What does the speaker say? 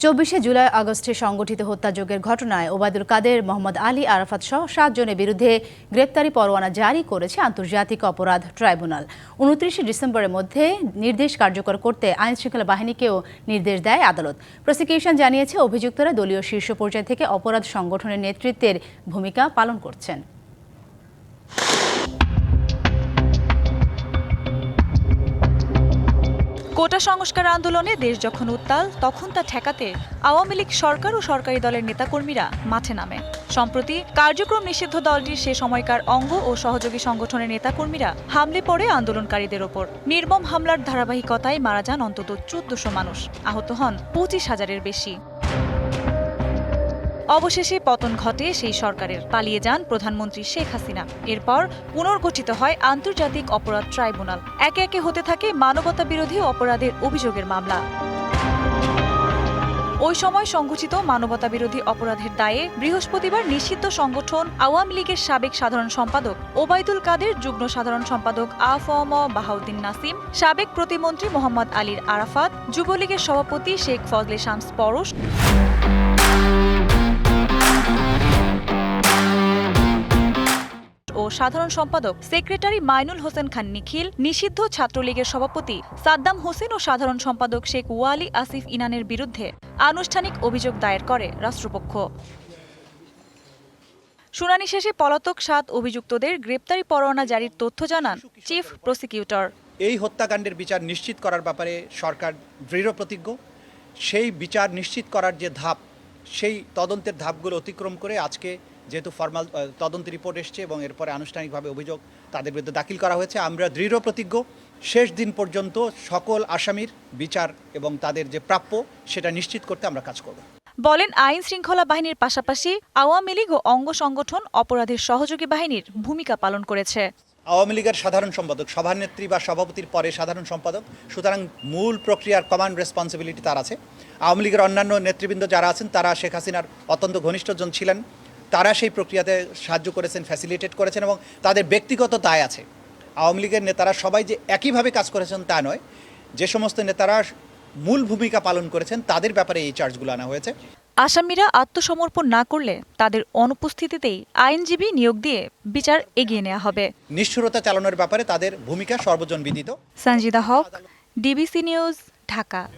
24 জুলাই আগস্টে সংগঠিত হত্যাযজ্ঞের ঘটনায় ওবায়দুল কাদের, মোহাম্মদ আলী আরাফাত সহ 7 জনের বিরুদ্ধে গ্রেপ্তারি পরোয়ানা জারি করেছে আন্তর্জাতিক অপরাধ ট্রাইব্যুনাল। 29 ডিসেম্বরের মধ্যে নির্দেশ কার্যকর করতে আইনশৃঙ্খলা বাহিনীকেও নির্দেশ দেয় আদালত। প্রসিকিউশন জানিয়েছে, অভিযুক্তরা দলীয় শীর্ষ পর্যায় থেকে অপরাধ সংগঠনের নেতৃত্বের ভূমিকা পালন করছেন। কোটা সংস্কার আন্দোলনে দেশ যখন উত্তাল, তখন তা ঠেকাতে আওয়ামী লীগ সরকার ও সরকারি দলের নেতাকর্মীরা মাঠে নামে। সম্প্রতি কার্যক্রম নিষিদ্ধ দলটির সে সময়কার অঙ্গ ও সহযোগী সংগঠনের নেতাকর্মীরা হামলে পড়ে আন্দোলনকারীদের ওপর। নির্মম হামলার ধারাবাহিকতায় মারা যান অন্তত 1400 মানুষ, আহত হন 25,000-এর বেশি। অবশেষে পতন ঘটে সেই সরকারের, পালিয়ে যান প্রধানমন্ত্রী শেখ হাসিনা। এরপর পুনর্গঠিত হয় আন্তর্জাতিক অপরাধ ট্রাইব্যুনাল। একে একে হতে থাকে মানবতা বিরোধী অপরাধের অভিযোগের মামলা। ওই সময় সংঘটিত মানবতা বিরোধী অপরাধের দায়ে বৃহস্পতিবার নিষিদ্ধ সংগঠন আওয়ামী লীগের সাবেক সাধারণ সম্পাদক ওবায়দুল কাদের, যুগ্ম সাধারণ সম্পাদক আ.ফ.ম. বাহাউদ্দিন নাসিম, সাবেক প্রতিমন্ত্রী মোহাম্মদ আলী আরাফাত, যুবলীগের সভাপতি শেখ ফজলে শামস পরশ ও সাধারণ সম্পাদক সেক্রেটারি মাইনুল হোসেন খান নিখিল, নিষিদ্ধ ছাত্রলীগের সভাপতি সাদ্দাম হোসেন ও সাধারণ সম্পাদক শেখ ওয়ালি আসিফ ইনানের বিরুদ্ধে আনুষ্ঠানিক অভিযোগ দায়ের করে রাষ্ট্রপক্ষ। শুনানি শেষে পলাতক 7 অভিযুক্তদের গ্রেপ্তারি পরোয়ানা জারির তথ্য জানান চিফ প্রসিকিউটর। এই হত্যাকাণ্ডের বিচার নিশ্চিত করার ব্যাপারে সরকার দৃঢ় প্রতিজ্ঞ। সেই বিচার নিশ্চিত করার যে ধাপ, সেই তদন্তের ধাপগুলো অতিক্রম করে আজকে যেহেতু ফর্মাল তদন্ত রিপোর্ট এসছে এবং এরপরে আনুষ্ঠানিকভাবে অভিযোগ তাদের বিরুদ্ধে দাখিল করা হয়েছে, আমরা দৃঢ় প্রতিজ্ঞ শেষ দিন পর্যন্ত সকল আসামির বিচার এবং তাদের যে প্রাপ্য সেটা নিশ্চিত করতে আমরা কাজ করব। বলেন, আইন শৃঙ্খলা বাহিনীর পাশাপাশি আওয়ামী লীগ ও অঙ্গ সংগঠন অপরাধের সহযোগী বাহিনীর ভূমিকা পালন করেছে। আওয়ামী লীগের সাধারণ সম্পাদক, সভানেত্রী বা সভাপতির পরে সাধারণ সম্পাদক, সুতরাং মূল প্রক্রিয়ার কমান্ড রেসপন্সিবিলিটি তার আছে। আওয়ামী লীগের অন্যান্য নেতৃবৃন্দ যারা আছেন তারা শেখ হাসিনার অত্যন্ত ঘনিষ্ঠজন ছিলেন, তারা সেই প্রক্রিয়াতে সাহায্য করেছেন, ফ্যাসিলিটেট করেছেন এবং তাদের ব্যক্তিগত দায় আছে। আওয়ামী লীগের নেতারা সবাই যে একইভাবে কাজ করেছেন তা নয়, যে সমস্ত নেতারা মূল ভূমিকা পালন করেছেন তাদের ব্যাপারে এই চার্জগুলো আনা হয়েছে। আসামিরা আত্মসমর্পণ না করলে তাদের অনুপস্থিতিতেই আইনজীবী নিয়োগ দিয়ে বিচার এগিয়ে নেওয়া হবে। নিষ্ঠুরতা চালানোর ব্যাপারে তাদের ভূমিকা সর্বজন বিদিত। সঞ্জিদা হক, ডিবিসি নিউজ, ঢাকা।